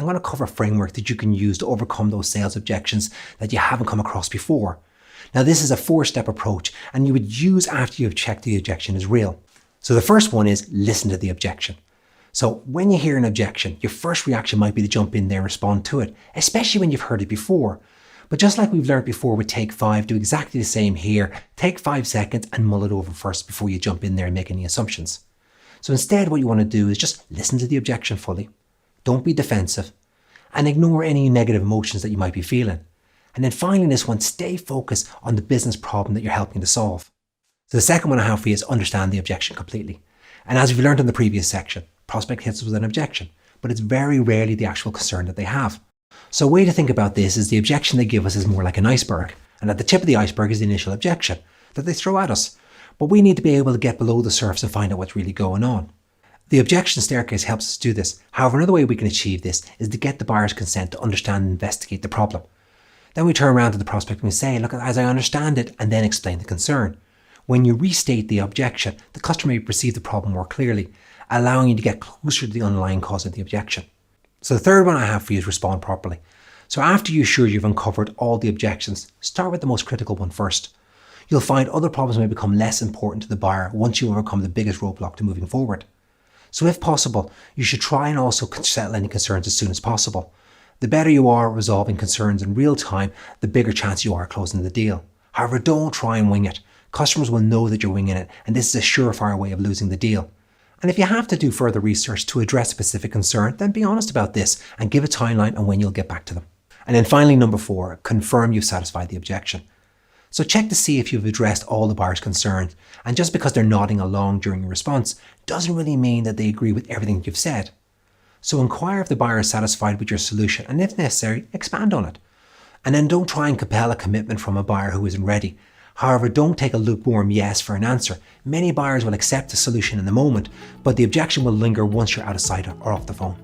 I'm going to cover a framework that you can use to overcome those sales objections that you haven't come across before. Now, this is a 4-step approach, and you would use after you've checked the objection is real. So the first one is listen to the objection. So when you hear an objection, your first reaction might be to jump in there and respond to it, especially when you've heard it before. But just like we've learned before with take 5, do exactly the same here. Take 5 seconds and mull it over first before you jump in there and make any assumptions. So instead, what you want to do is just listen to the objection fully. Don't be defensive and ignore any negative emotions that you might be feeling. And then finally, this one, stay focused on the business problem that you're helping to solve. So the second one I have for you is understand the objection completely. And as we've learned in the previous section, prospect hits us with an objection, but it's very rarely the actual concern that they have. So a way to think about this is the objection they give us is more like an iceberg. And at the tip of the iceberg is the initial objection that they throw at us. But we need to be able to get below the surface and find out what's really going on. The objection staircase helps us do this. However, another way we can achieve this is to get the buyer's consent to understand and investigate the problem. Then we turn around to the prospect and we say, look, as I understand it, and then explain the concern. When you restate the objection, the customer may perceive the problem more clearly, allowing you to get closer to the underlying cause of the objection. So the third one I have for you is respond properly. So after you're sure you've uncovered all the objections, start with the most critical one first. You'll find other problems may become less important to the buyer once you overcome the biggest roadblock to moving forward. So if possible, you should try and also settle any concerns as soon as possible. The better you are at resolving concerns in real time, the bigger chance you are of closing the deal. However, don't try and wing it. Customers will know that you're winging it, and this is a surefire way of losing the deal. And if you have to do further research to address a specific concern, then be honest about this and give a timeline on when you'll get back to them. And then finally, number 4, confirm you've satisfied the objection. So check to see if you've addressed all the buyer's concerns, and just because they're nodding along during your response doesn't really mean that they agree with everything you've said. So inquire if the buyer is satisfied with your solution, and if necessary, expand on it. And then don't try and compel a commitment from a buyer who isn't ready. However, don't take a lukewarm yes for an answer. Many buyers will accept the solution in the moment, but the objection will linger once you're out of sight or off the phone.